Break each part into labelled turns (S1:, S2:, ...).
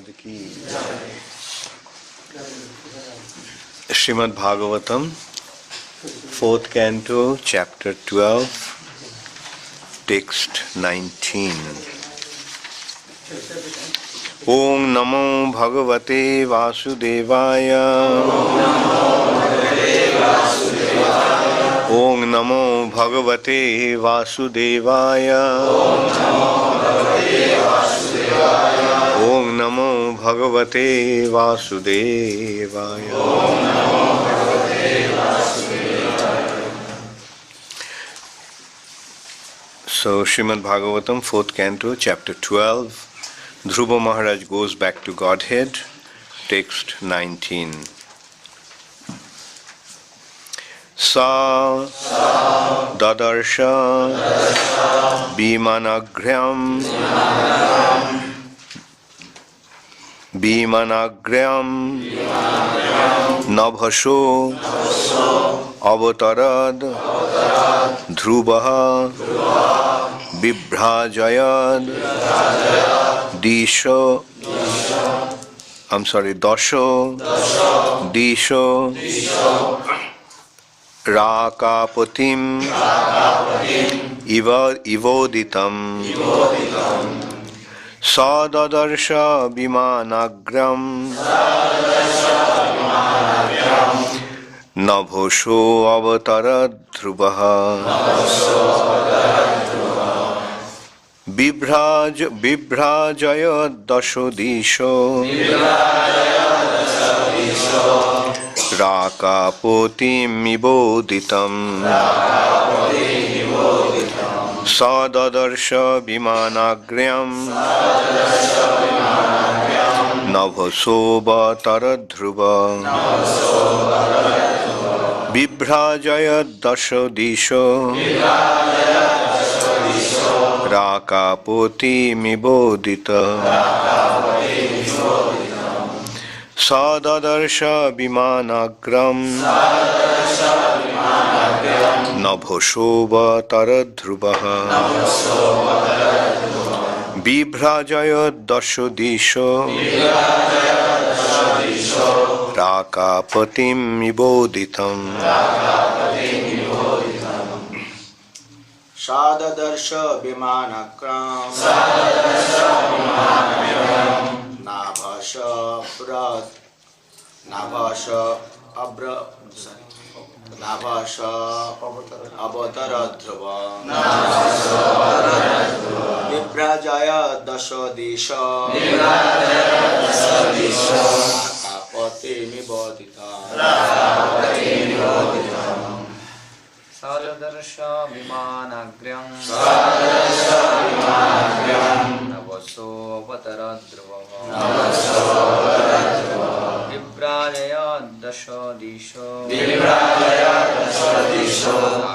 S1: Srimad ki. Srimad Bhagavatam, 4th Canto, Chapter 12, Text 19. Om Namo Bhagavate Vasudevaya. Om Namo Bhagavate Vasudevaya. Om Namo Bhagavate Vasudevaya. So, Srimad Bhagavatam, 4th Canto, Chapter 12. Dhruva Maharaj goes back to Godhead, text 19. Sa dadarsha bhimanagram nabhasho avatarad dhruvaha bibhrajayad disho rakapatim ivoditam sadadarsha bimanagram nabhosho avatarad dhruvaha bibhrajaya dashodisho rakapotim iboditam sadadarsha bimanagram navhasoba taradhruva bibhrajaya dashodisho rakapotim ibodita sadadarsha bimanagram nabhoshoba taradhruvaha bibhrajaya dashodisho rakapatim iboditam
S2: sadadarsha bimanagram nabhasha avataradhruva vibrajaya dashodisha rakapatim ibodita
S3: sadadarsha vimanagram navaso avataradhruva vibrajaya dashodisho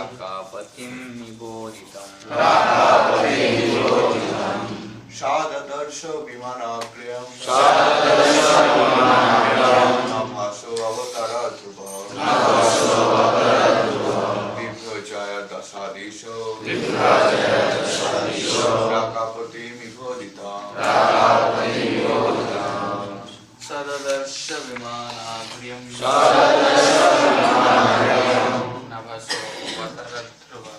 S3: rakapatim iboditam
S2: sadadarsha bimanagram nabhaso avataradhruva vibrajaya dashodisho rakapatim ibodita sadadarsha vimanagram nabhaso avataradhruva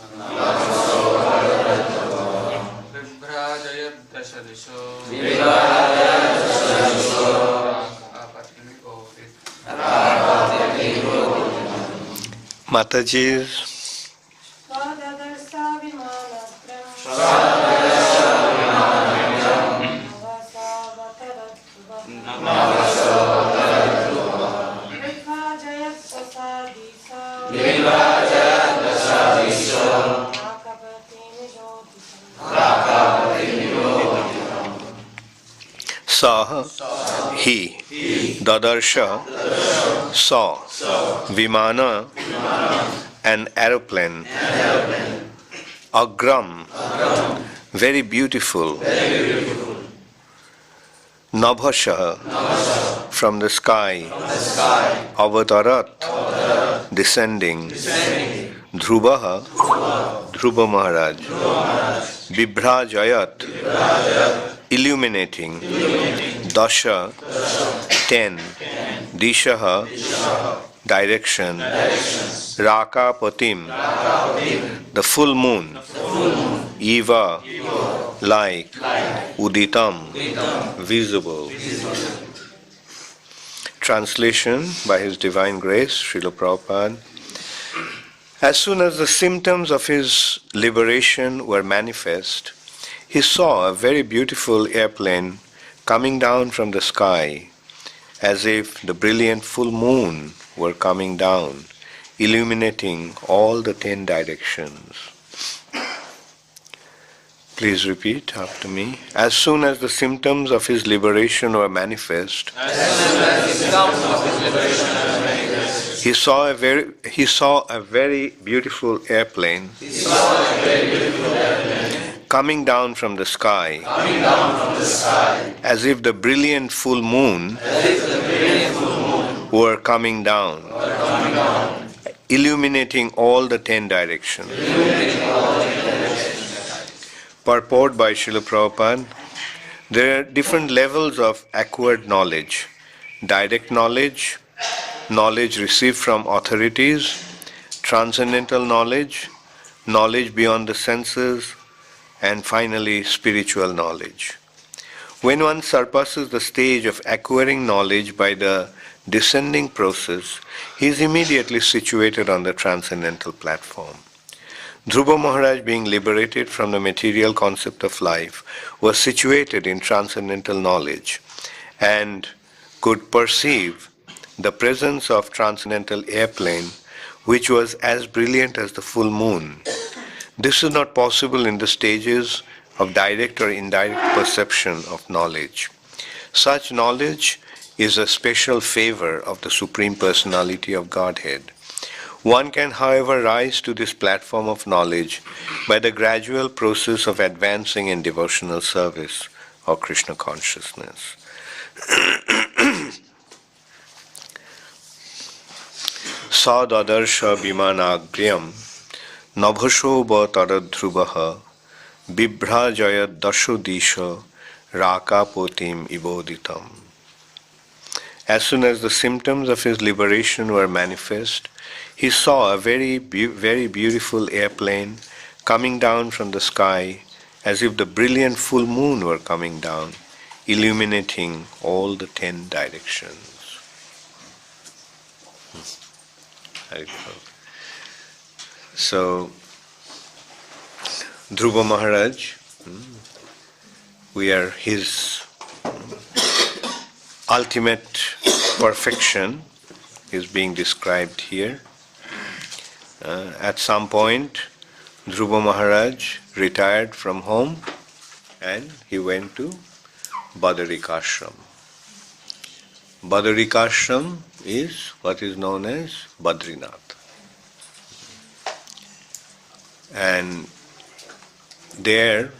S2: vibrajaya dashodisho rakapatim ibodita
S1: Mataji. Saha, he, dadarsha, saw, vimana, an aeroplane, agram, very beautiful, nabhasha, from the sky, avatarat, descending, dhruvaha, Dhruva Maharaj, Vibhrajayat, illuminating, Dasha, 10. Dishaha, direction. Raka Patim, the full moon. Eva, like. Uditam, visible. Translation by His Divine Grace, Srila Prabhupada. As soon as the symptoms of his liberation were manifest, he saw a very beautiful airplane coming down from the sky, as if the brilliant full moon were coming down, illuminating all the 10 directions. Please repeat after me. As soon as the symptoms of his liberation were manifest, he saw a very beautiful airplane coming down from the sky, as if the brilliant full moon were coming down, illuminating all the 10 directions. Purport by Srila Prabhupada. There are different levels of acquired knowledge: direct knowledge, knowledge received from authorities, transcendental knowledge, knowledge beyond the senses, and finally spiritual knowledge. When one surpasses the stage of acquiring knowledge by the descending process, he is immediately situated on the transcendental platform. Dhruva Maharaj, being liberated from the material concept of life, was situated in transcendental knowledge and could perceive the presence of transcendental airplane, which was as brilliant as the full moon. This is not possible in the stages of direct or indirect perception of knowledge. Such knowledge is a special favor of the Supreme Personality of Godhead. One can, however, rise to this platform of knowledge by the gradual process of advancing in devotional service or Krishna consciousness. Sadadarsha bimanagriyam nabhashoba taradhruvaha bibhrajayat dashodisha rakapotim iboditam. As soon as the symptoms of his liberation were manifest, he saw a very beautiful airplane coming down from the sky, as if the brilliant full moon were coming down, illuminating all the 10 directions. So, Dhruva Maharaj, we are his ultimate perfection is being described here. At some point, Dhruva Maharaj retired from home and he went to Badarikashram. Badarikashram is what is known as Badrinath. And there,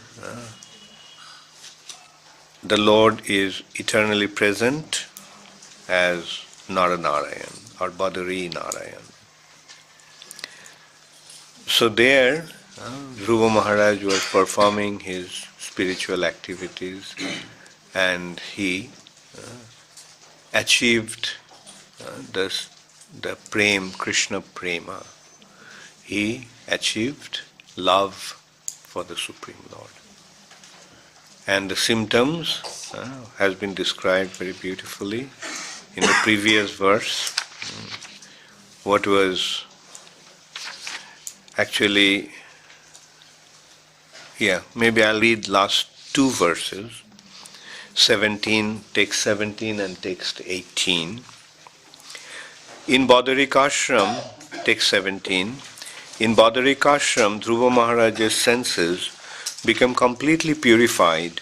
S1: the Lord is eternally present as Naranarayan or Badari Narayan. So there, Dhruva Maharaj was performing his spiritual activities and he achieved the prem, Krishna prema. He achieved love for the Supreme Lord. And the symptoms has been described very beautifully in the previous verse. What was actually, maybe I'll read last 2 verses, 17, text 17 and text 18. In Badarikashram, text 17, in Badarikashram, Dhruva Maharaj's senses became completely purified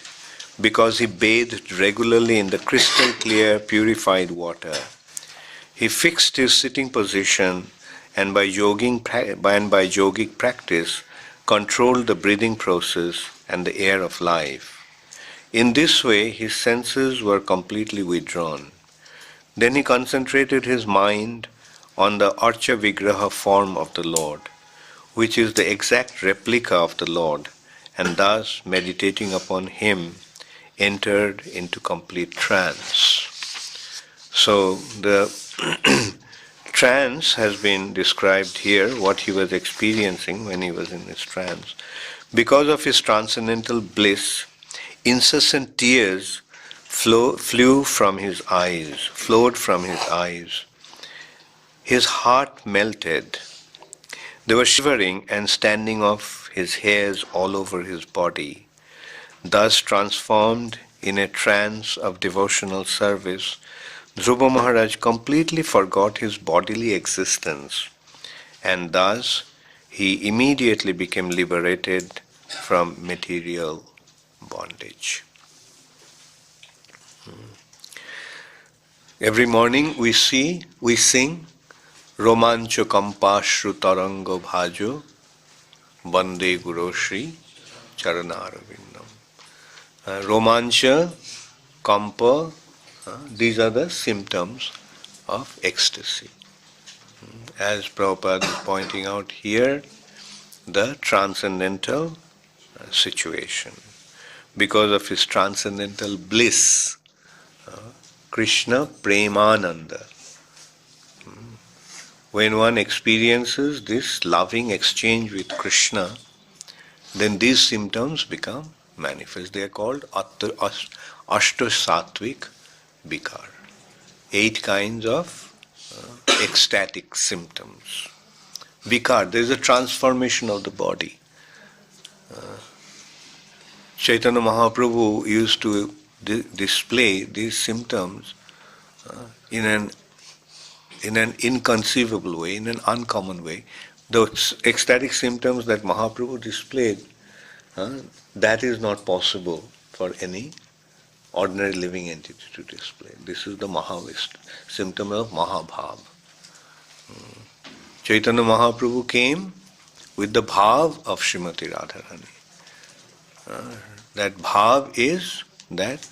S1: because he bathed regularly in the crystal clear purified water. He fixed his sitting position and by yogic practice controlled the breathing process and the air of life. In this way, his senses were completely withdrawn. Then he concentrated his mind on the Archa Vigraha form of the Lord, which is the exact replica of the Lord, and thus, meditating upon him, entered into complete trance. So the trance has been described here, what he was experiencing when he was in his trance. Because of his transcendental bliss, incessant tears flowed from his eyes. His heart melted. They were shivering and standing off his hairs all over his body. Thus transformed in a trance of devotional service, Dhruva Maharaj completely forgot his bodily existence, and thus he immediately became liberated from material bondage. Every morning we sing Romancho Kampashru Tarango Bhajo Bande Guru Shri Charanarvindam. Romancha, Kampa, these are the symptoms of ecstasy. As Prabhupada is pointing out here, the transcendental situation. Because of his transcendental bliss, Krishna Premananda. When one experiences this loving exchange with Krishna, then these symptoms become manifest. They are called Ashtasattvic Vikar. 8 kinds of ecstatic symptoms. Vikar, there is a transformation of the body. Chaitanya Mahaprabhu used to display these symptoms in an inconceivable way, in an uncommon way. The ecstatic symptoms that Mahaprabhu displayed, that is not possible for any ordinary living entity to display. This is the symptom of Mahabhav. Chaitanya Mahaprabhu came with the bhav of Srimati Radharani. That bhav is that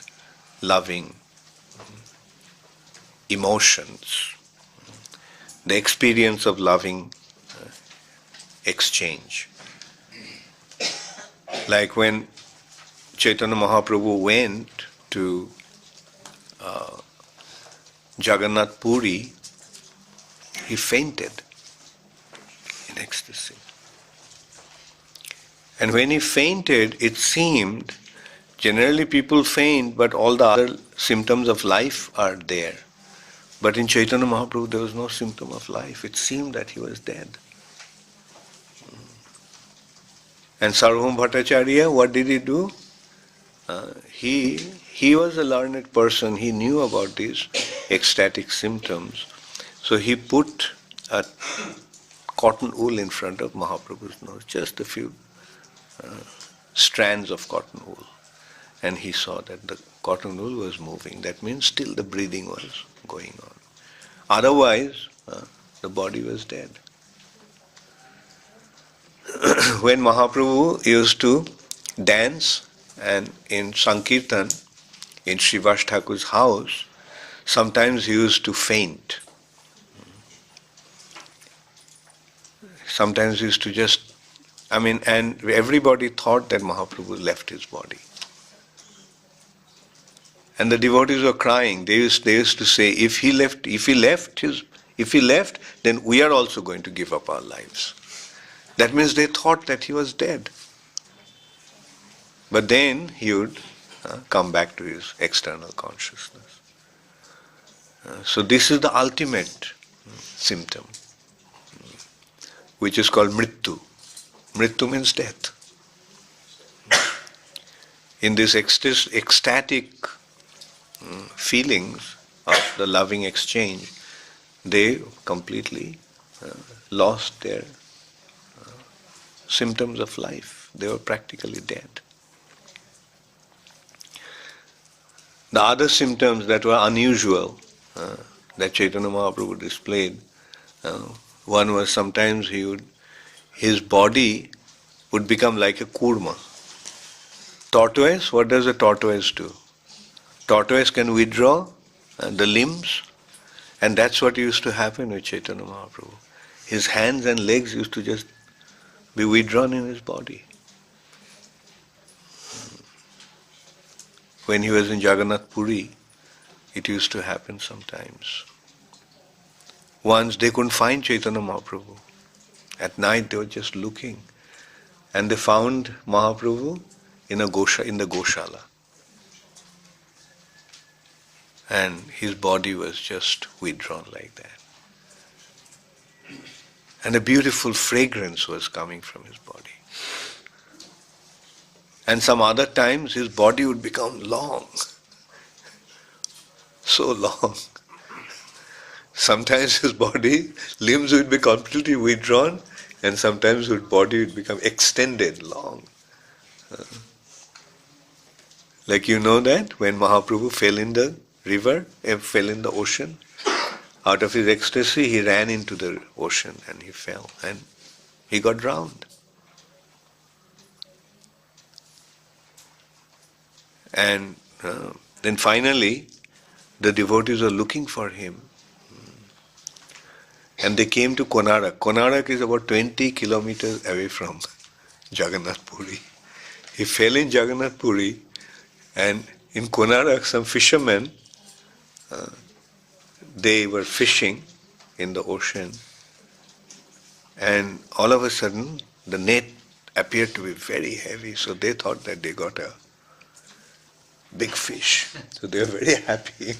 S1: loving emotions, the experience of loving exchange. Like when Chaitanya Mahaprabhu went to Jagannath Puri, he fainted in ecstasy. And when he fainted, it seemed, generally people faint, but all the other symptoms of life are there. But in Chaitanya Mahaprabhu, there was no symptom of life. It seemed that he was dead. And Sarvabhauma Bhattacharya, what did he do? He was a learned person. He knew about these ecstatic symptoms. So he put a cotton wool in front of Mahaprabhu's nose, just a few strands of cotton wool. And he saw that the cotton wool was moving. That means still the breathing was going on. Otherwise, the body was dead. When Mahaprabhu used to dance and in Sankirtan, in Srivas Thakur's house, sometimes he used to faint. Sometimes he used to just, and everybody thought that Mahaprabhu left his body. And the devotees were crying. They used to say, if he left, then we are also going to give up our lives. That means they thought that he was dead. But then he would come back to his external consciousness. So this is the ultimate symptom, which is called mrittu. Mrittu means death. In this ecstatic feelings of the loving exchange, they completely lost their symptoms of life. They were practically dead. The other symptoms that were unusual that Chaitanya Mahaprabhu displayed, one was sometimes his body would become like a kurma. Tortoise, what does a tortoise do? Tortoise can withdraw the limbs, and that's what used to happen with Chaitanya Mahaprabhu. His hands and legs used to just be withdrawn in his body. when he was in Jagannath Puri, it used to happen sometimes. Once they couldn't find Chaitanya Mahaprabhu. At night they were just looking, and they found Mahaprabhu in the Goshala. And his body was just withdrawn like that. And a beautiful fragrance was coming from his body. And some other times his body would become long, so long. Sometimes his body, limbs would be completely withdrawn, and sometimes his body would become extended, long. Like you know that when Mahaprabhu fell in the river, fell in the ocean, out of his ecstasy he ran into the ocean and he fell and he got drowned. And then finally the devotees were looking for him. And they came to Konarak. Konarak is about 20 kilometers away from Jagannath Puri. He fell in Jagannath Puri, and in Konarak some fishermen, they were fishing in the ocean, and all of a sudden the net appeared to be very heavy, so they thought that they got a big fish. So they were very happy.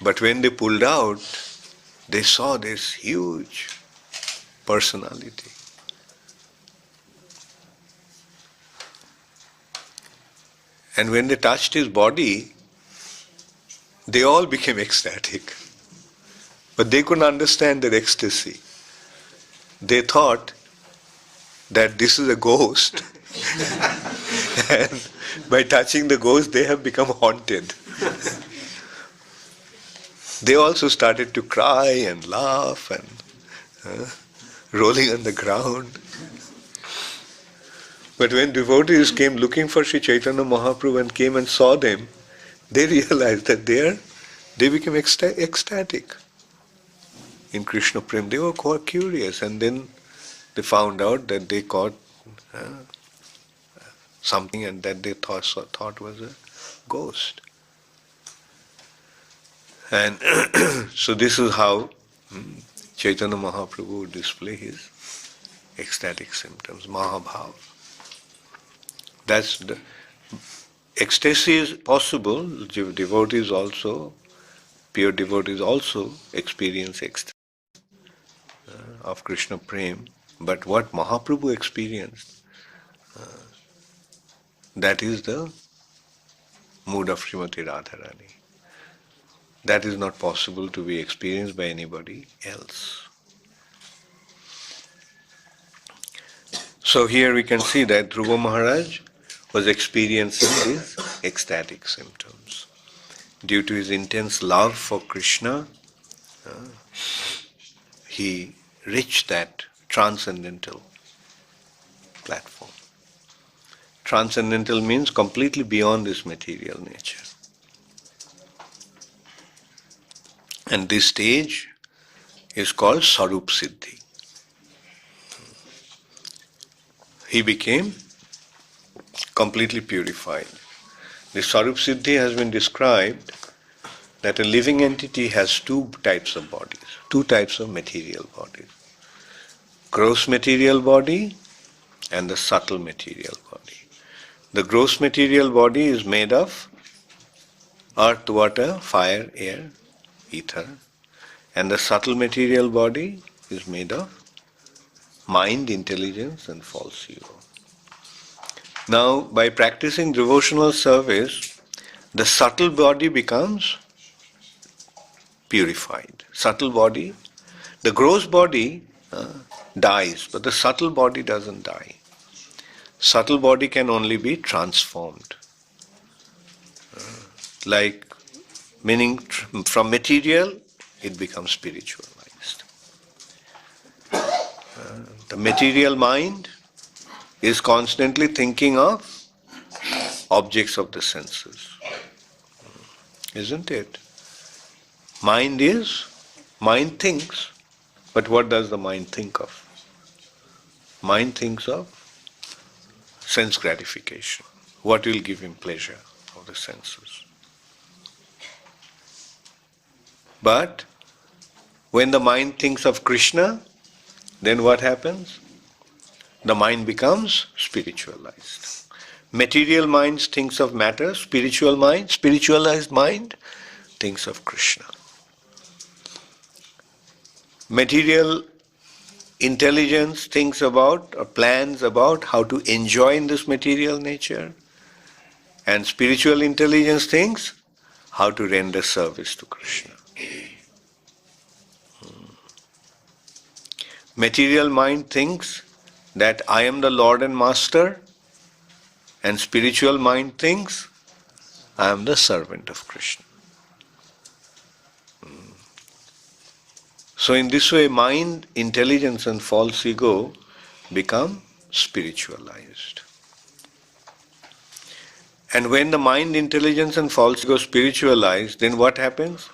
S1: But when they pulled out, they saw this huge personality. And when they touched his body, they all became ecstatic. But they couldn't understand their ecstasy. They thought that this is a ghost. And by touching the ghost, they have become haunted. They also started to cry and laugh and rolling on the ground. But when devotees came looking for Sri Chaitanya Mahaprabhu and came and saw them, they realized that they became ecstatic in Krishna Prem. They were quite curious, and then they found out that they caught something and that they thought was a ghost. And so this is how Chaitanya Mahaprabhu would display his ecstatic symptoms, Mahabhav. That's the ecstasy is possible. Devotees also, pure devotees also experience ecstasy of Krishna Prem. But what Mahaprabhu experienced, that is the mood of Srimati Radharani. That is not possible to be experienced by anybody else. So here we can see that Dhruva Maharaj was experiencing these ecstatic symptoms. Due to his intense love for Krishna, he reached that transcendental platform. Transcendental means completely beyond this material nature. And this stage is called Sarup Siddhi. He became completely purified. The Sarup Siddhi has been described that a living entity has two types of bodies, two types of material bodies. Gross material body and the subtle material body. The gross material body is made of earth, water, fire, air, ether. And the subtle material body is made of mind, intelligence and false ego. Now, by practicing devotional service, the subtle body becomes purified. Subtle body, the gross body dies, but the subtle body doesn't die. Subtle body can only be transformed. Meaning from material, it becomes spiritualized. The material mind is constantly thinking of objects of the senses. Isn't it? Mind thinks, but what does the mind think of? Mind thinks of sense gratification. what will give him pleasure of the senses. But when the mind thinks of Krishna, then what happens? The mind becomes spiritualized. Material mind thinks of matter, spiritualized mind thinks of Krishna. Material intelligence thinks about or plans about how to enjoy in this material nature, and spiritual intelligence thinks how to render service to Krishna. Material mind thinks that I am the Lord and Master, and spiritual mind thinks I am the servant of Krishna. So in this way, mind, intelligence and false ego become spiritualized. And when the mind, intelligence and false ego spiritualized, then what happens?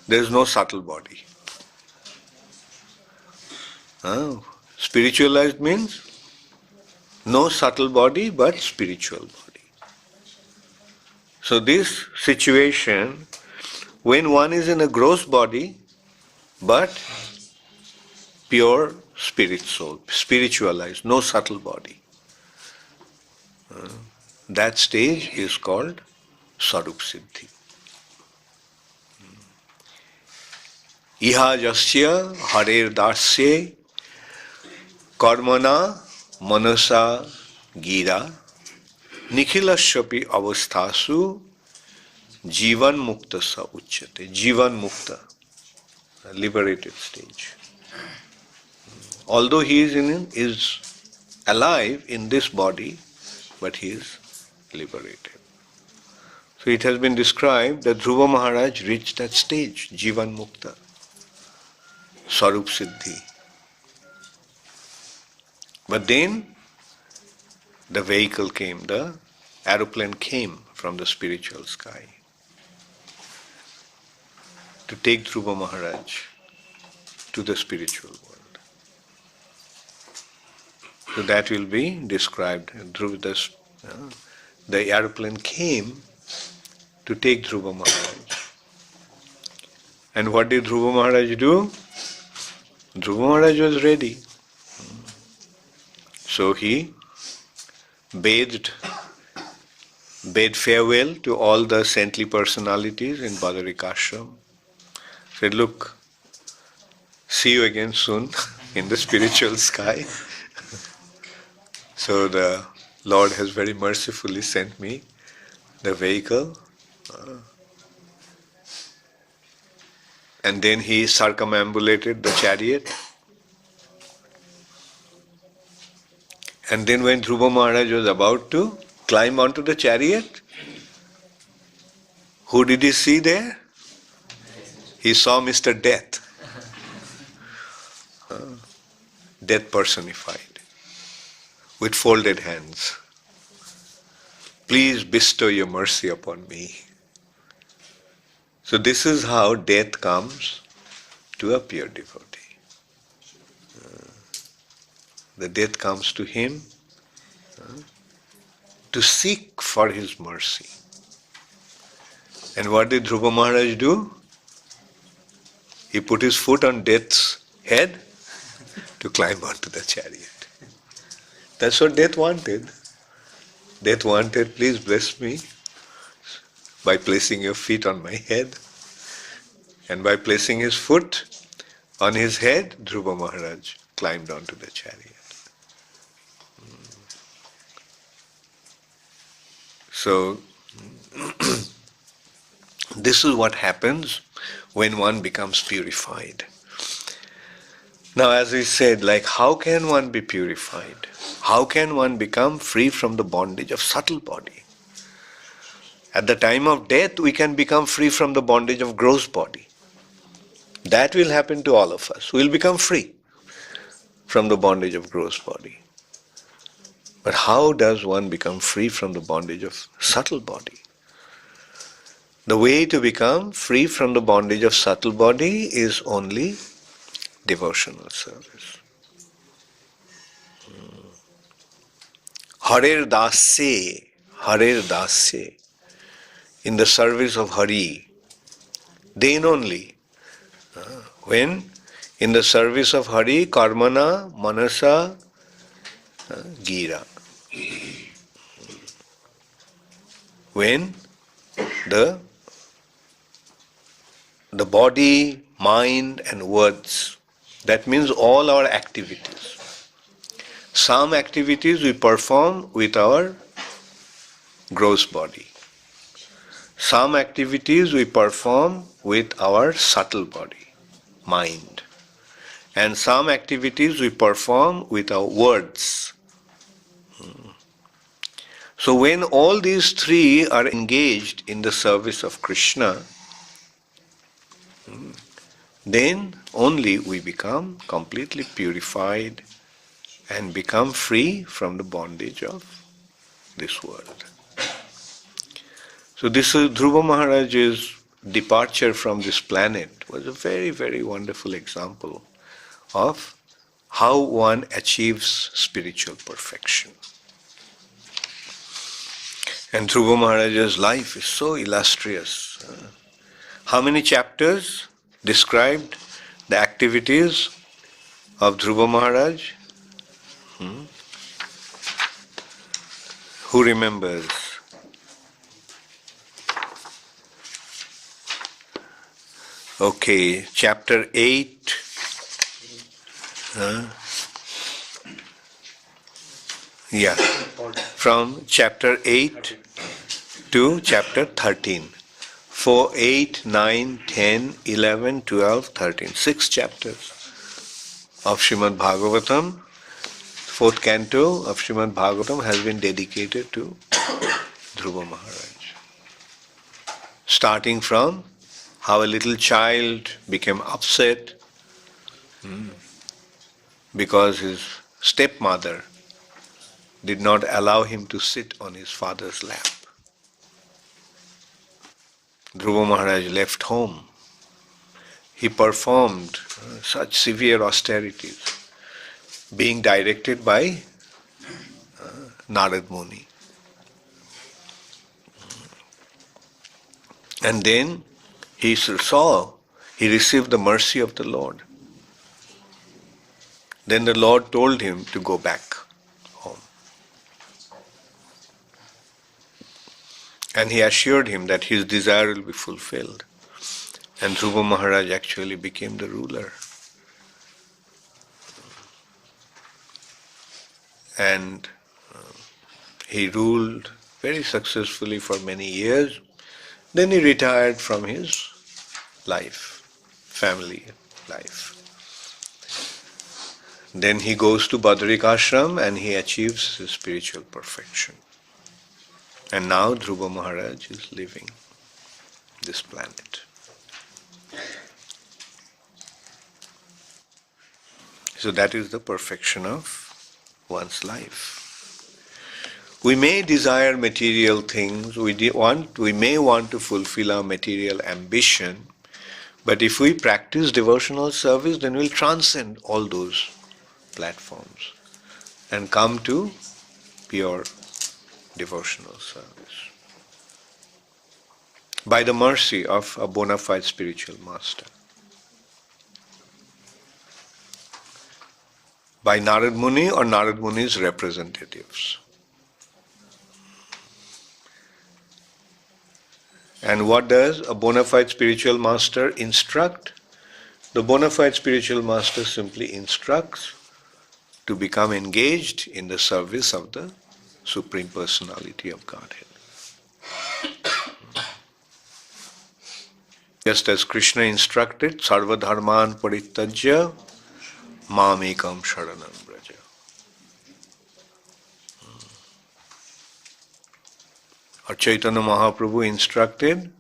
S1: There is no subtle body. Spiritualized means no subtle body but spiritual body. So this situation, when one is in a gross body but pure spirit soul, spiritualized, no subtle body, that stage is called Sarup Siddhi. Iha jasya harer dasye karmana manasa gira nikhilasyapi avasthasu jivan mukta sa uchyate. Jivan mukta, a liberated stage. Although he is alive in this body, but he is liberated. So it has been described that Dhruva Maharaj reached that stage, Jivan Mukta, Sarup Siddhi. But then the vehicle came, the aeroplane came from the spiritual sky to take Dhruva Maharaj to the spiritual world. So that will be described. The aeroplane came to take Dhruva Maharaj. And what did Dhruva Maharaj do? Dhruva Maharaj was ready. So he bade farewell to all the saintly personalities in Badarikashram. Said, look, see you again soon in the spiritual sky. So the Lord has very mercifully sent me the vehicle. And then he circumambulated the chariot. And then when Dhruva Maharaj was about to climb onto the chariot, who did he see there? He saw Mr. Death. Death personified, with folded hands. Please bestow your mercy upon me. So this is how death comes to a pure devotee. The death comes to him to seek for his mercy. And what did Dhruva Maharaj do? He put his foot on death's head to climb onto the chariot. That's what death wanted. Death wanted, please bless me by placing your feet on my head. And by placing his foot on his head, Dhruva Maharaj climbed onto the chariot. So, this is what happens when one becomes purified. Now, as we said, how can one be purified? How can one become free from the bondage of subtle body? At the time of death, we can become free from the bondage of gross body. That will happen to all of us. We will become free from the bondage of gross body. But how does one become free from the bondage of subtle body? The way to become free from the bondage of subtle body is only devotional service. Harer dasye, Harer dasye, in the service of Hari, then only. When? In the service of Hari, karmana, manasa, gira. When the body, mind and words, that means all our activities. Some activities we perform with our gross body. Some activities we perform with our subtle body, mind. And some activities we perform with our words. So when all these three are engaged in the service of Krishna, then only we become completely purified and become free from the bondage of this world. So this is Dhruva Maharaj's departure from this planet was a very, very wonderful example of how one achieves spiritual perfection. And Dhruva Maharaj's life is so illustrious. How many chapters described the activities of Dhruva Maharaj? Who remembers? Okay, chapter 8. Yeah, from chapter 8 to chapter 13. 4, 8, 9, 10, 11, 12, 13. 6 chapters of Srimad Bhagavatam. 4th canto of Srimad Bhagavatam has been dedicated to Dhruva Maharaj. Starting from how a little child became upset because his stepmother did not allow him to sit on his father's lap. Dhruva Maharaj left home. He performed such severe austerities, being directed by Narad Muni. And then he received the mercy of the Lord. Then the Lord told him to go back home. And he assured him that his desire will be fulfilled. And Dhruva Maharaj actually became the ruler. And he ruled very successfully for many years. Then he retired from his life, family life. Then he goes to Badrik Ashram and he achieves his spiritual perfection. And now Dhruva Maharaj is leaving this planet. So that is the perfection of one's life. We may desire material things, we may want to fulfill our material ambition, but if we practice devotional service, then we'll transcend all those platforms and come to pure devotional service by the mercy of a bona fide spiritual master. By Narad Muni or Narad Muni's representatives. And what does a bona fide spiritual master instruct? The bona fide spiritual master simply instructs to become engaged in the service of the Supreme Personality of Godhead. Just as Krishna instructed, Sarva Dharman Parityajya Mamekam Sharanam Braja. Or Chaitanya Mahaprabhu instructed,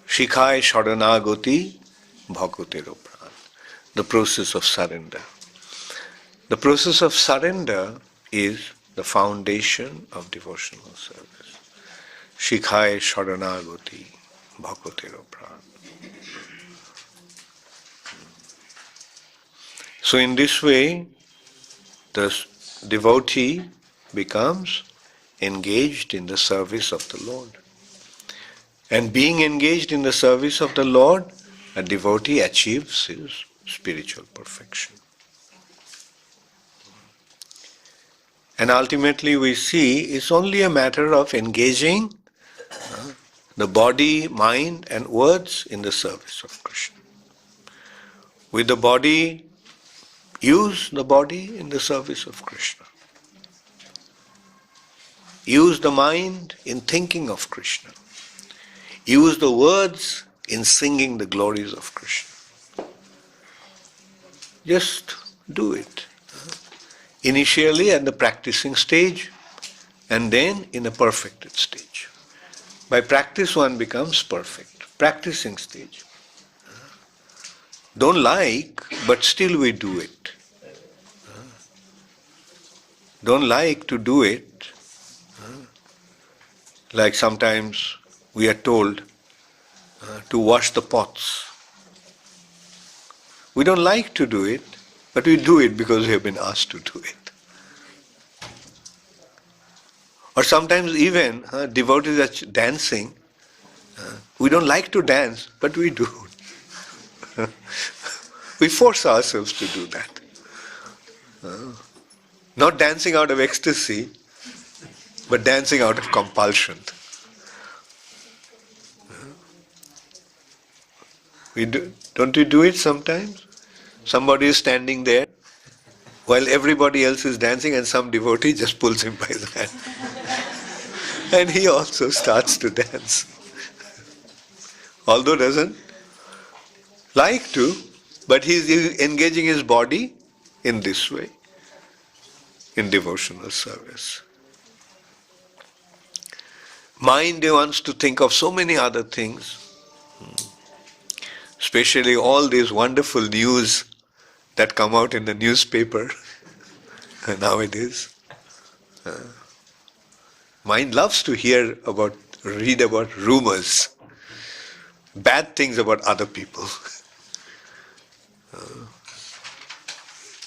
S1: Shikhai Sharanagati Bhakotero Pran. The process of surrender. The process of surrender is the foundation of devotional service. Shikhai Sharanagati Bhakotero Pran. So in this way, the devotee becomes engaged in the service of the Lord. And being engaged in the service of the Lord, a devotee achieves his spiritual perfection. And ultimately we see it's only a matter of engaging the body, mind and words in the service of Krishna. With the body, use the body in the service of Krishna. Use the mind in thinking of Krishna. Use the words in singing the glories of Krishna. Just do it. Initially at the practicing stage and then in a perfected stage. By practice one becomes perfect. Practicing stage. Don't like, but still we do it. Don't like to do it. Like sometimes we are told to wash the pots. We don't like to do it, but we do it because we have been asked to do it. Or sometimes even devotees are dancing. We don't like to dance, but we do. We force ourselves to do that. Not dancing out of ecstasy, but dancing out of compulsion. Don't we do it sometimes? Somebody is standing there while everybody else is dancing and some devotee just pulls him by the hand. And he also starts to dance. Although doesn't like to, but he is engaging his body in this way, in devotional service. Mind wants to think of so many other things, especially all these wonderful news that come out in the newspaper nowadays. Mind loves to read about rumors, bad things about other people.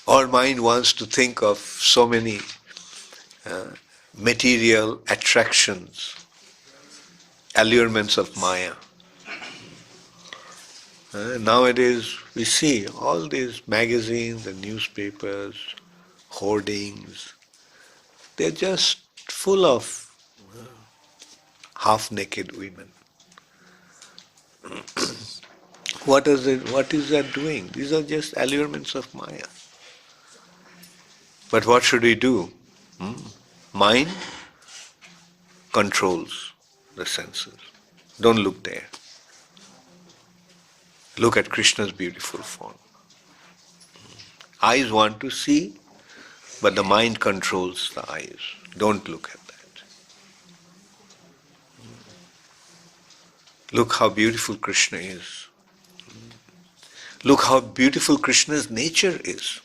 S1: Or mind wants to think of so many material attractions, allurements of Maya. Nowadays we see all these magazines and newspapers, hoardings, they're just full of half-naked women. What is that doing? These are just allurements of Maya. But what should we do? Mind controls the senses. Don't look there. Look at Krishna's beautiful form. Eyes want to see, but the mind controls the eyes. Don't look at that. Look how beautiful Krishna is. Look how beautiful Krishna's nature is.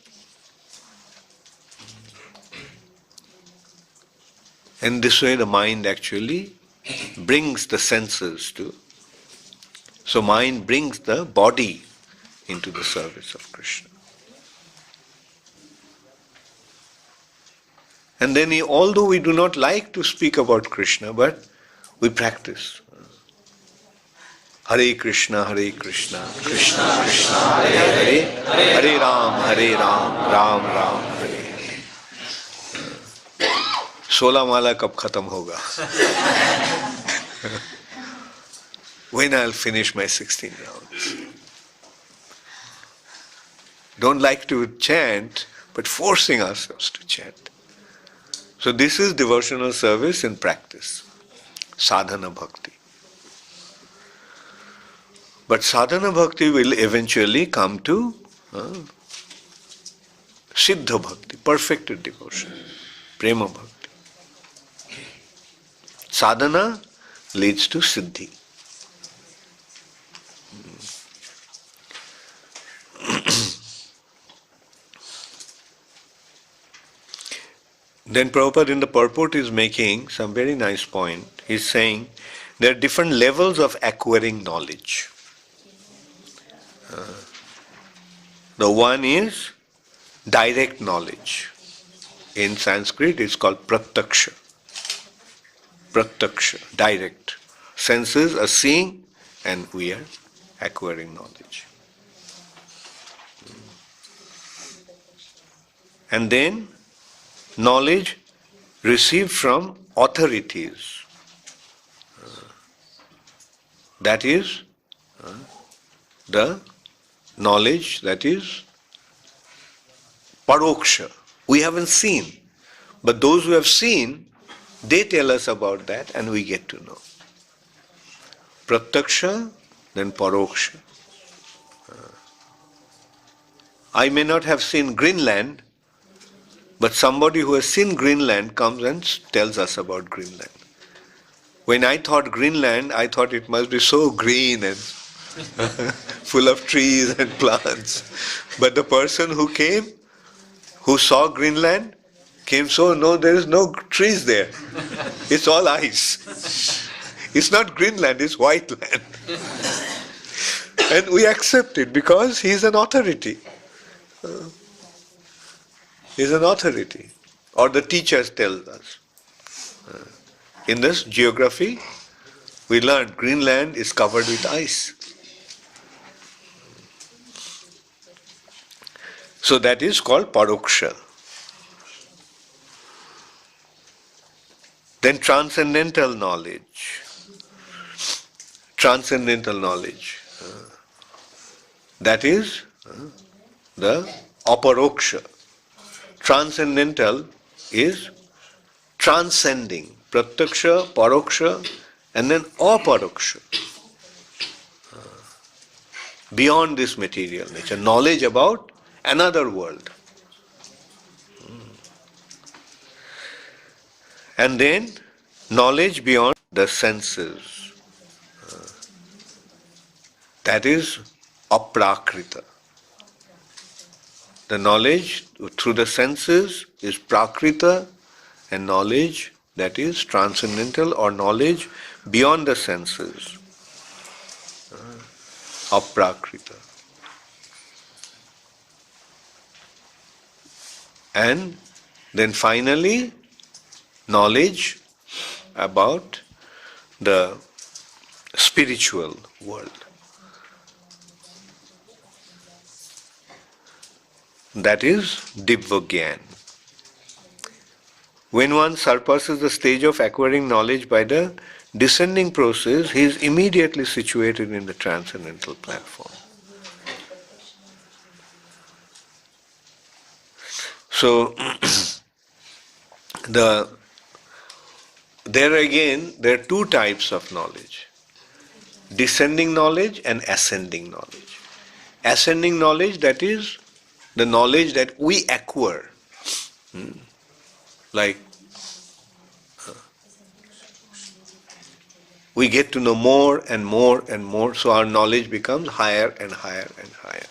S1: And this way the mind actually brings the senses to. So mind brings the body into the service of Krishna. And then although we do not like to speak about Krishna, but we practice. Hare Krishna, Krishna Krishna, Hare Hare, Hare Ram, Ram Ram, Hare Hare. 16 माला कब खत्म होगा? When I'll finish my 16 rounds. Don't like to chant, but forcing ourselves to chant. So this is devotional service in practice, sadhana bhakti. But sadhana bhakti will eventually come to siddha bhakti, perfected devotion, prema bhakti. Sadhana leads to siddhi. Then Prabhupada in the purport is making some very nice point. He's saying there are different levels of acquiring knowledge. The one is direct knowledge. In Sanskrit, it's called pratyaksha. Pratyaksha, direct. Senses are seeing and we are acquiring knowledge. And then knowledge received from authorities. That is the knowledge that is paroksha. We haven't seen. But those who have seen, they tell us about that and we get to know. Pratyaksha, then paroksha. I may not have seen Greenland, but somebody who has seen Greenland comes and tells us about Greenland. When I thought Greenland, I thought it must be so green and full of trees and plants. But the person who came, who saw Greenland, came, so no, there is no trees there. It's all ice. It's not Greenland, it's white land. And we accept it because he is an authority. He is an authority. Or the teachers tell us. In this geography, we learned Greenland is covered with ice. So that is called paroksha. Then transcendental knowledge. Transcendental knowledge. That is the aparoksha. Transcendental is transcending. Pratyaksha, paroksha, and then aparoksha. Beyond this material nature. Knowledge about another world. And then knowledge beyond the senses. That is aprakrita. The knowledge through the senses is prakrita, and knowledge that is transcendental or knowledge beyond the senses, aprakrita. And then finally, knowledge about the spiritual world. That is Divya. When one surpasses the stage of acquiring knowledge by the descending process, he is immediately situated in the transcendental platform. So, there again, there are two types of knowledge. Descending knowledge and ascending knowledge. Ascending knowledge, that is the knowledge that we acquire. Like, we get to know more and more and more, so our knowledge becomes higher and higher and higher.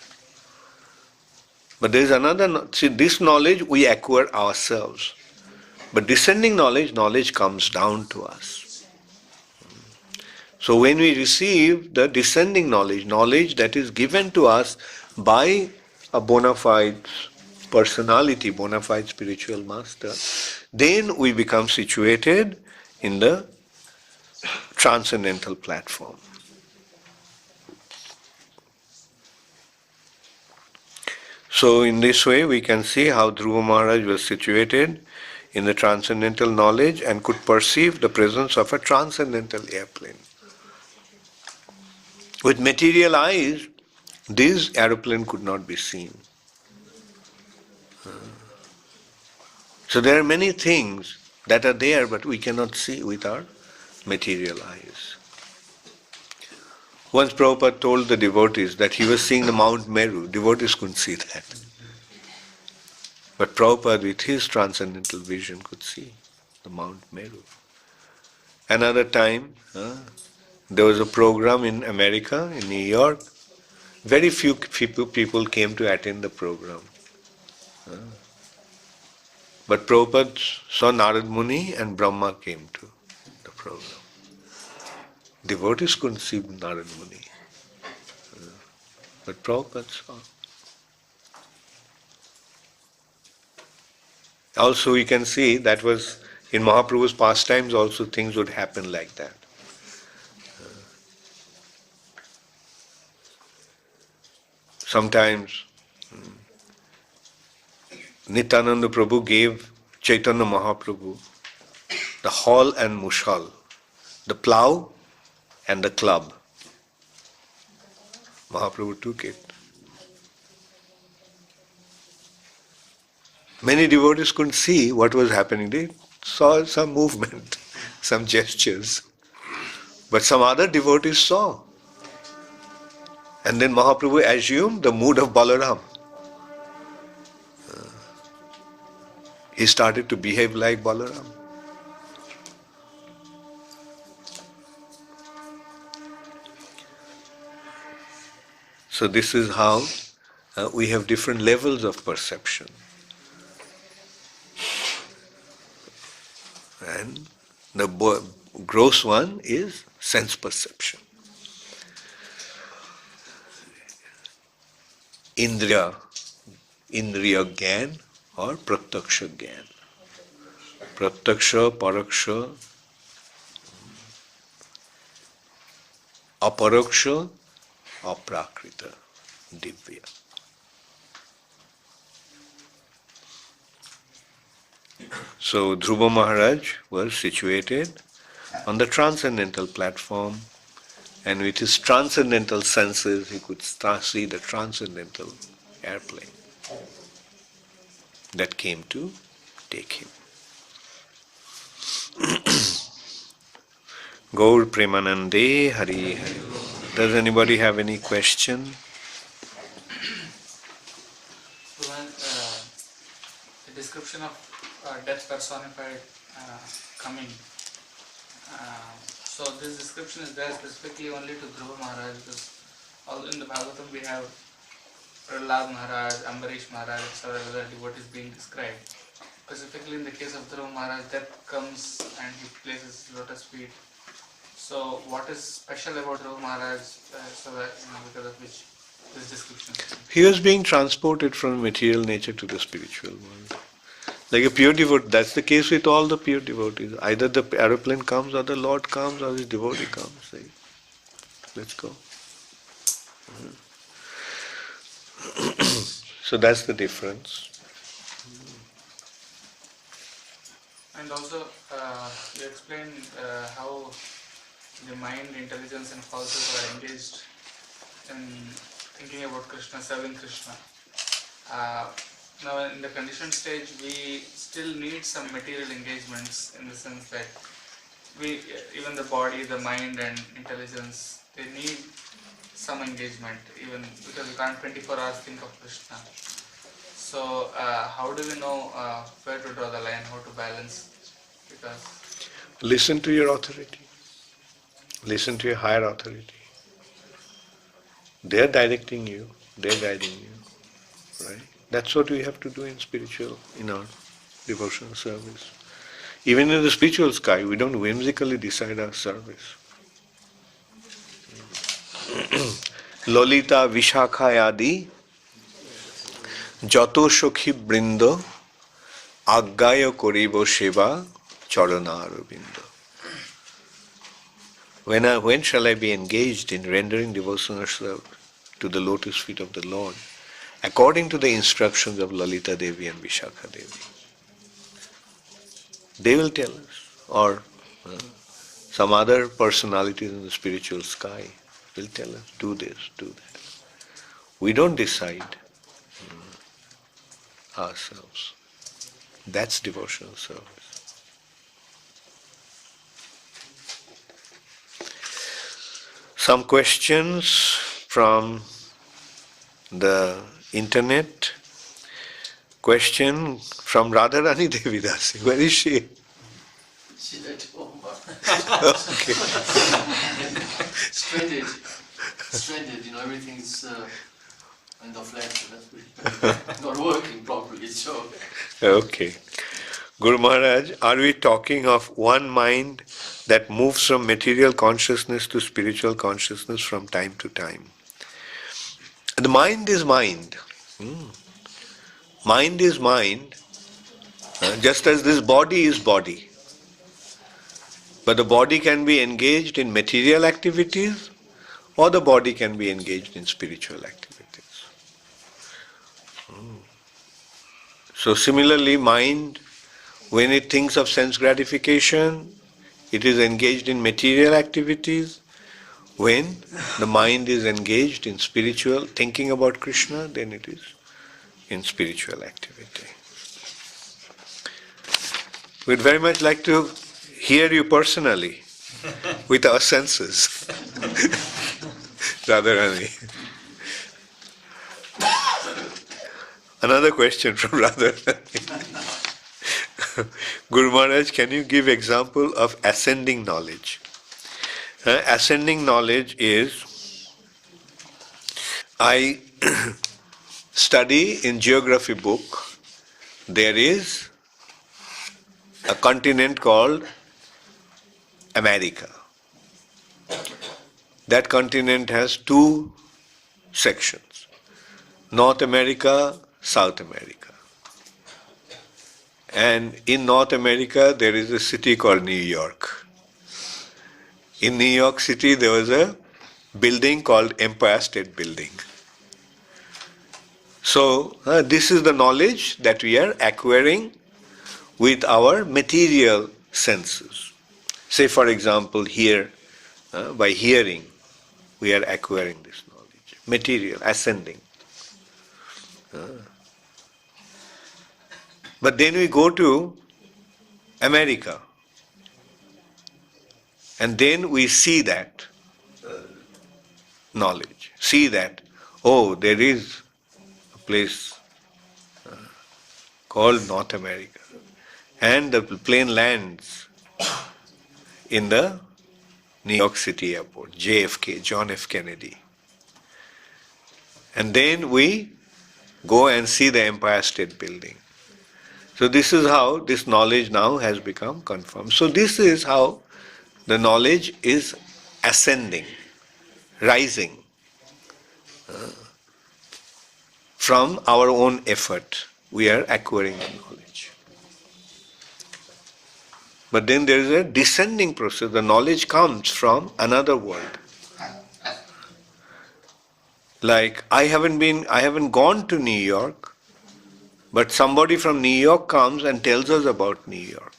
S1: But there is another, see, this knowledge we acquire ourselves. But descending knowledge, knowledge comes down to us. So when we receive the descending knowledge, knowledge that is given to us by a bona fide personality, bona fide spiritual master, then we become situated in the transcendental platform. So in this way we can see how Dhruva Maharaj was situated in the transcendental knowledge and could perceive the presence of a transcendental airplane. With material eyes, this aeroplane could not be seen. So there are many things that are there but we cannot see with our material eyes. Once Prabhupada told the devotees that he was seeing the Mount Meru. Devotees couldn't see that. But Prabhupada with his transcendental vision could see the Mount Meru. Another time, there was a program in America, in New York. Very few people came to attend the program. But Prabhupada saw Narad Muni and Brahma came to the program. Devotees couldn't see Narad Muni. But Prabhupada saw. Also, you can see that was in Mahaprabhu's pastimes also things would happen like that. Sometimes Nityananda Prabhu gave Chaitanya Mahaprabhu the hall and mushal, the plough and the club. Mahaprabhu took it. Many devotees couldn't see what was happening. They saw some movement, some gestures. But some other devotees saw. And then Mahaprabhu assumed the mood of Balaram. He started to behave like Balaram. So this is how we have different levels of perception. And the gross one is sense perception. Indriya Gyan or Pratyaksha Gyan. Pratyaksha, Paraksha, Aparaksha, Aprakrita, Divya. So Dhruva Maharaj was situated on the transcendental platform, and with his transcendental senses he could see the transcendental airplane that came to take him. Gaur Premanande Hari Hari. Does anybody have any question?
S2: The description of death personified coming. So this description is there specifically only to Dhruva Maharaj, because all in the Bhagavatam we have Prahlad Maharaj, Ambarish Maharaj, and several other devotees being described. Specifically in the case of Dhruva Maharaj, death comes and he places his lotus feet. So what is special about Dhruva Maharaj, so that, because of which this description?
S1: He was being transported from material nature to the spiritual world. Like a pure devotee, that's the case with all the pure devotees. Either the aeroplane comes, or the Lord comes, or his devotee comes. Say, let's go. So that's the difference.
S2: And also, you explained how the mind, intelligence and pulses are engaged in thinking about Krishna, serving Krishna. Now in the conditioned stage, we still need some material engagements, in the sense that even the body, the mind and intelligence, they need some engagement, even because we can't 24 hours think of Krishna. So how do we know where to draw the line, how to balance? Because
S1: Listen to your authority. Listen to your higher authority. They are directing you. They are guiding you. Right? That's what we have to do in our devotional service. Even in the spiritual sky, we don't whimsically decide our service. Lolita Vishakha Adi Jato Shokhi Brindo Aggaya Koribo Sheva Charana Aravinda. When shall I be engaged in rendering devotional service to the lotus feet of the Lord, according to the instructions of Lalita Devi and Vishakha Devi? They will tell us, or some other personalities in the spiritual sky will tell us, do this, do that. We don't decide ourselves. That's devotional service. Some questions from the internet. Question from Radharani Devidasi. Where is she?
S4: She's at home.
S1: Okay.
S4: Stranded, everything's in the flat, so that's not working properly, so.
S1: Okay. Guru Maharaj, are we talking of one mind that moves from material consciousness to spiritual consciousness from time to time? The mind is mind. Mind is mind Just as this body is body. But the body can be engaged in material activities or the body can be engaged in spiritual activities. So similarly, mind, when it thinks of sense gratification, it is engaged in material activities. When the mind is engaged in spiritual, thinking about Krishna, then it is in spiritual activity. We'd very much like to hear you personally with our senses. Radharani. Another question from Radharani. Guru Maharaj, can you give example of ascending knowledge? Ascending knowledge is, I study in geography book, there is a continent called America. That continent has two sections, North America, South America. And in North America there is a city called New York. In New York City there was a building called Empire State Building. So this is the knowledge that we are acquiring with our material senses. Say for example here, by hearing, we are acquiring this knowledge. Material, ascending. But then we go to America and then we see that knowledge. See that, oh, there is a place called North America. And the plane lands in the New York City airport, JFK, John F. Kennedy. And then we go and see the Empire State Building. So this is how this knowledge now has become confirmed. So this is how the knowledge is ascending, rising from our own effort. We are acquiring the knowledge. But then there is a descending process. The knowledge comes from another world. Like I haven't gone to New York, but somebody from New York comes and tells us about New York.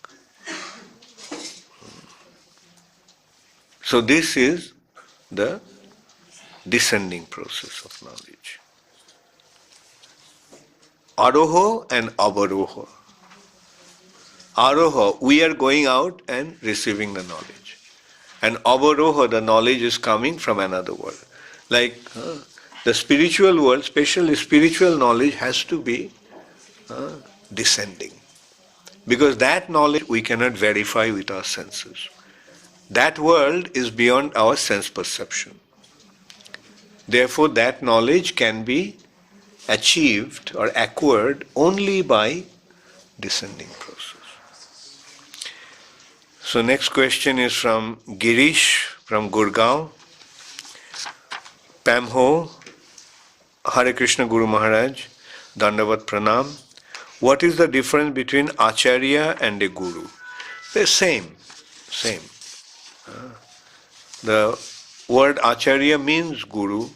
S1: So this is the descending process of knowledge. Aroho and avaroho. Aroha, we are going out and receiving the knowledge. And avaroha, the knowledge is coming from another world. Like the spiritual world, especially spiritual knowledge has to be descending. Because that knowledge we cannot verify with our senses. That world is beyond our sense perception. Therefore, that knowledge can be achieved or acquired only by descending process. So next question is from Girish from Gurgaon. Pamho, Hare Krishna Guru Maharaj, Dandavat Pranam. What is the difference between Acharya and a Guru? They're same. The word Acharya means Guru.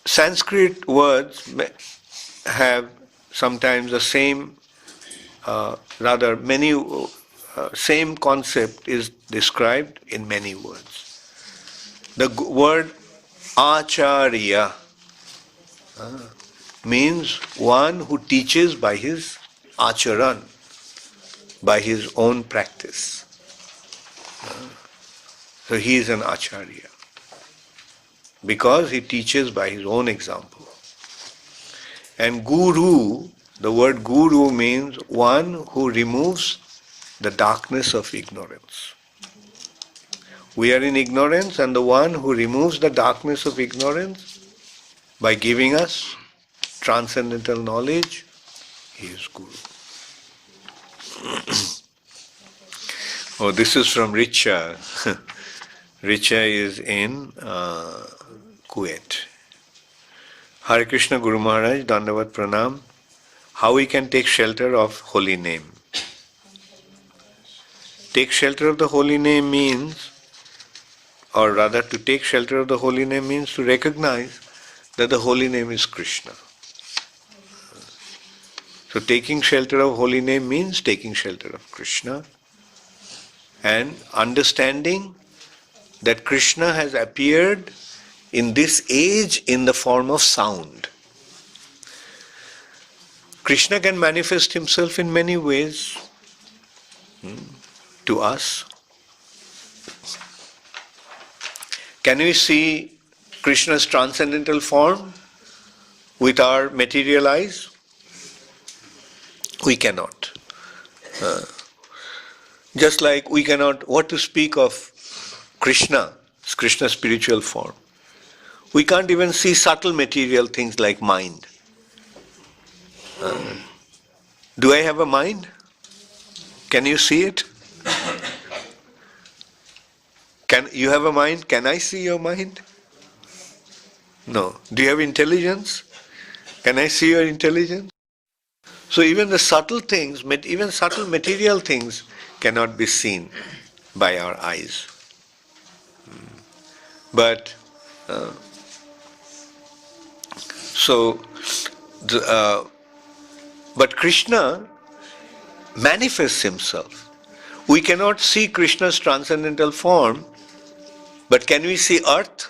S1: Sanskrit words have sometimes the same, same concept is described in many words. The word Acharya means one who teaches by his acharan, by his own practice. So he is an Acharya because he teaches by his own example. And Guru, the word Guru means one who removes the darkness of ignorance. We are in ignorance, and the one who removes the darkness of ignorance by giving us transcendental knowledge, he is Guru. Oh, this is from Richa. Richa is in Kuwait. Hare Krishna Guru Maharaj, Dandavat Pranam. how we can take shelter of holy name. Take shelter of the holy name means, or rather to take shelter of the holy name means to recognize that the holy name is Krishna. So taking shelter of holy name means taking shelter of Krishna and understanding that Krishna has appeared in this age in the form of sound. Krishna can manifest himself in many ways to us. Can we see Krishna's transcendental form with our material eyes? We cannot. Just like we cannot, what to speak of Krishna's spiritual form. We can't even see subtle material things like mind. Do I have a mind? Can you see it? Can you have a mind? Can I see your mind? No. Do you have intelligence? Can I see your intelligence? So even the subtle things, even subtle material things cannot be seen by our eyes. But but Krishna manifests himself. We cannot see Krishna's transcendental form, but can we see earth?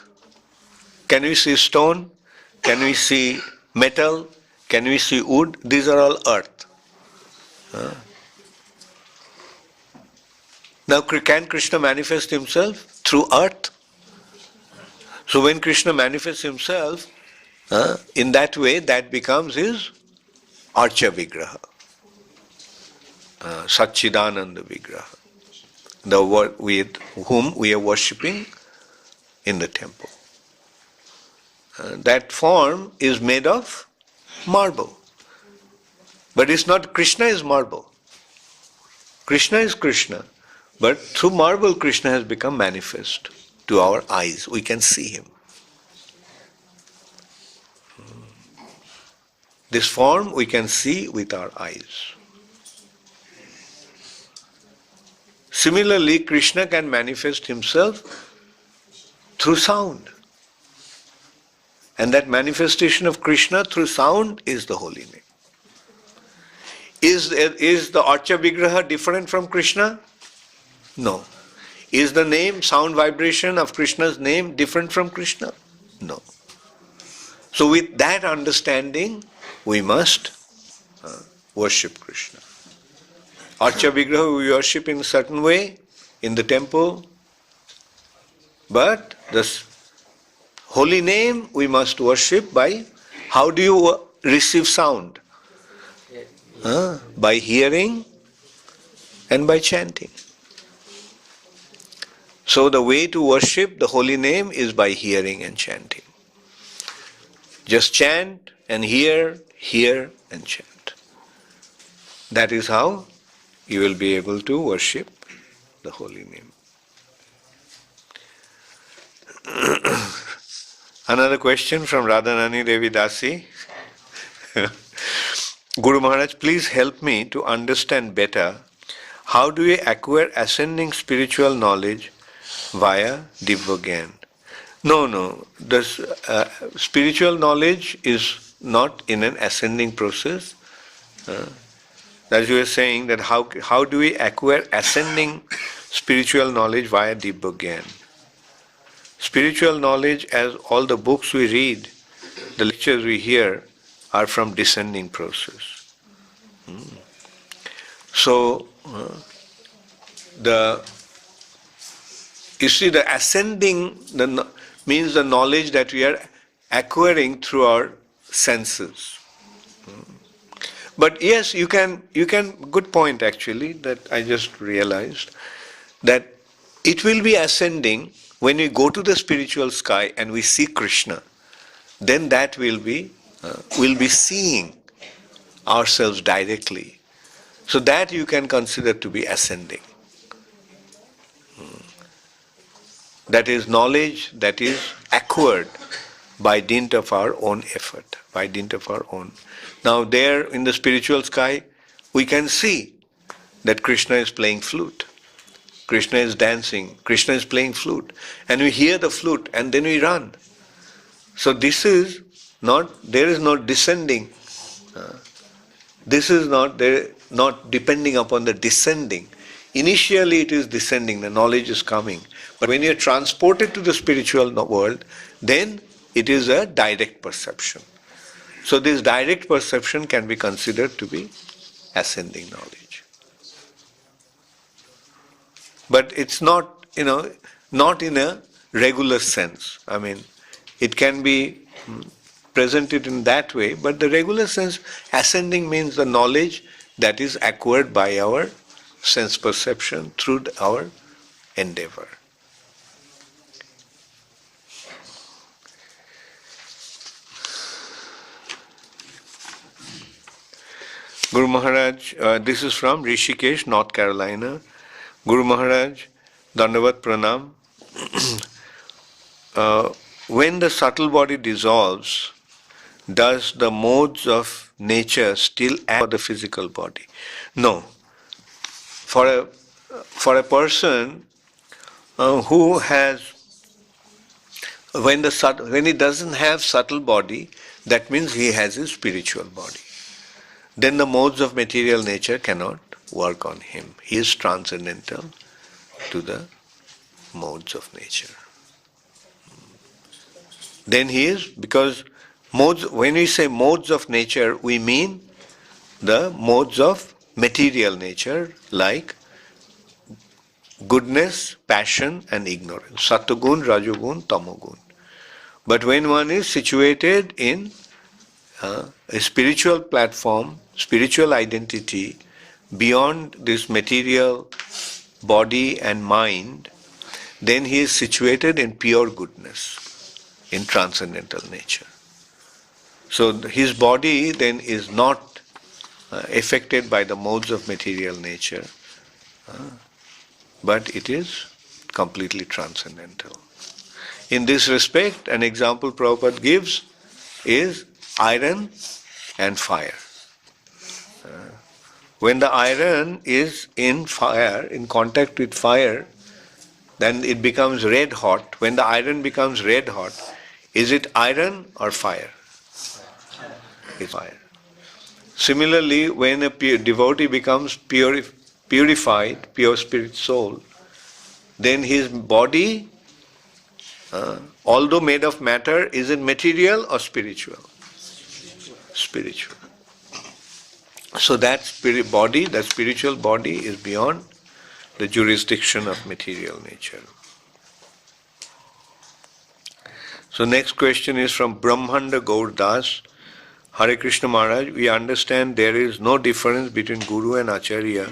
S1: Can we see stone? Can we see metal? Can we see wood? These are all earth. Now, can Krishna manifest himself through earth? So when Krishna manifests himself, in that way, that becomes his Archa Vigraha, Satchidananda Vigraha, with whom we are worshipping in the temple. That form is made of marble. But it's not Krishna is marble. Krishna is Krishna. But through marble, Krishna has become manifest to our eyes. We can see him. This form we can see with our eyes. Similarly, Krishna can manifest himself through sound. And that manifestation of Krishna through sound is the holy name. Is the Archa Vigraha different from Krishna? No. Is the name, sound vibration of Krishna's name different from Krishna? No. So with that understanding, we must worship Krishna. Archa Vigraha we worship in a certain way in the temple, but this holy name we must worship by, how do you receive sound? By hearing and by chanting. So the way to worship the holy name is by hearing and chanting. Just chant and hear and chant. That is how you will be able to worship the holy name. Another question from Radhanani Devi Dasi. Guru Maharaj, please help me to understand better how do we acquire ascending spiritual knowledge via Divya Gyan? No. This spiritual knowledge is not in an ascending process. As you were saying, that how do we acquire ascending spiritual knowledge via Divya Gyan? Spiritual knowledge, as all the books we read, the lectures we hear, are from descending process. So, you see, the ascending means the knowledge that we are acquiring through our senses. But yes, you can, good point actually, that I just realized, that it will be ascending when we go to the spiritual sky and we see Krishna. Then that will be seeing ourselves directly. So that you can consider to be ascending. That is knowledge that is acquired by dint of our own effort, by dint of our own. Now there in the spiritual sky, we can see that Krishna is playing flute. Krishna is dancing, Krishna is playing flute. And we hear the flute and then we run. So this is not, there is no descending. This is not, there, not depending upon the descending. Initially it is descending, the knowledge is coming. But when you are transported to the spiritual world, then it is a direct perception. So this direct perception can be considered to be ascending knowledge. But it's not, not in a regular sense. I mean, it can be presented in that way, but the regular sense, ascending means the knowledge that is acquired by our sense perception through our endeavor. Guru Maharaj, this is from Rishikesh, North Carolina. Guru Maharaj, Dandavat Pranam. When the subtle body dissolves, does the modes of nature still act for the physical body? No. For a person who has, when he doesn't have subtle body, that means he has his spiritual body. Then the modes of material nature cannot work on him. He is transcendental to the modes of nature. Then he is, because modes, when we say modes of nature, we mean the modes of material nature like goodness, passion and ignorance. Sattvagun, Rajagun, Tamogun. But when one is situated in a spiritual platform, spiritual identity, beyond this material body and mind, then he is situated in pure goodness, in transcendental nature. So his body then is not affected by the modes of material nature, but it is completely transcendental. In this respect, an example Prabhupada gives is iron and fire. When the iron is in fire, in contact with fire, then it becomes red hot. When the iron becomes red hot, is it iron or fire? It's fire. Similarly, when a devotee becomes purified, pure spirit soul, then his body, although made of matter, is it material or spiritual? Spiritual. So that spiritual body is beyond the jurisdiction of material nature. So next question is from Brahmanda Gaur Das. Hare Krishna Maharaj, we understand there is no difference between Guru and Acharya,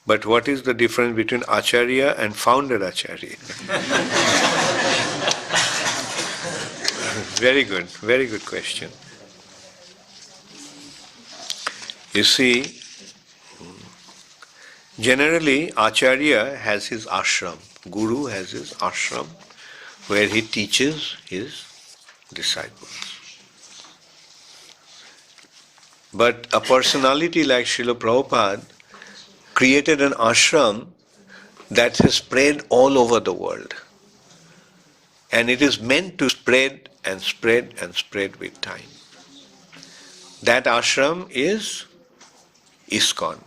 S1: but what is the difference between Acharya and founder Acharya? Very good question. You see, generally Acharya has his ashram, Guru has his ashram, where he teaches his disciples. But a personality like Srila Prabhupada created an ashram that has spread all over the world. And it is meant to spread and spread and spread with time. That ashram is ISKCON.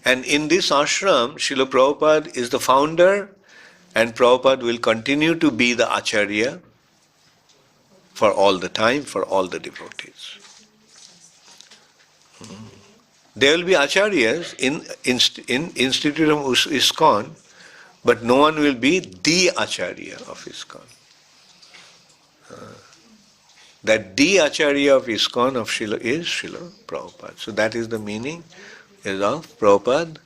S1: And in this ashram, Srila Prabhupada is the founder, and Prabhupada will continue to be the Acharya for all the time, for all the devotees. There will be Acharyas in Institute of ISKCON, but no one will be the Acharya of ISKCON. That the Acharya of ISKCON is Srila Prabhupada. So that is the meaning of Prabhupada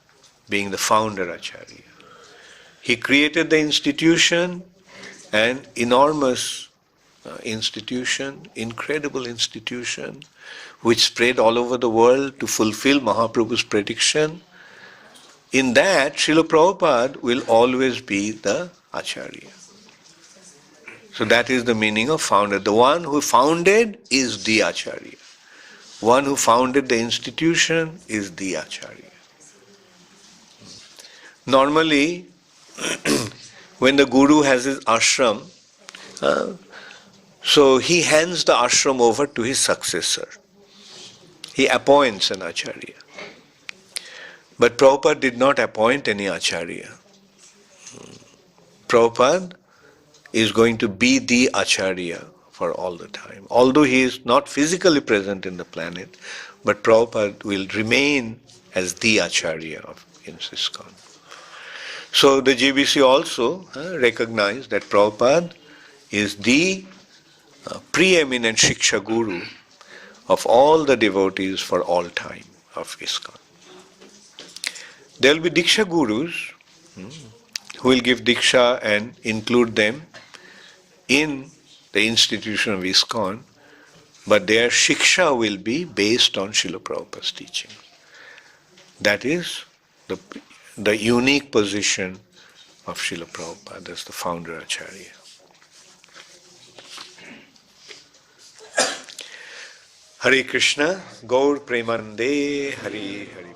S1: being the founder Acharya. He created the institution, an enormous institution, incredible institution, which spread all over the world to fulfill Mahaprabhu's prediction. In that, Srila Prabhupada will always be the Acharya. So that is the meaning of founder. The one who founded is the Acharya. One who founded the institution is the Acharya. Normally, when the Guru has his ashram, so he hands the ashram over to his successor. He appoints an Acharya. But Prabhupada did not appoint any Acharya. Prabhupada is going to be the Acharya for all the time. Although he is not physically present in the planet, but Prabhupada will remain as the Acharya in ISKCON. So the JBC also recognized that Prabhupada is the preeminent Shiksha Guru of all the devotees for all time of ISKCON. There will be Diksha Gurus who will give Diksha and include them in the institution of ISKCON, but their Shiksha will be based on Srila Prabhupada's teaching. That is the unique position of Srila Prabhupada as the founder Acharya. Hare Krishna, Gaur Premanande, Hare Hare.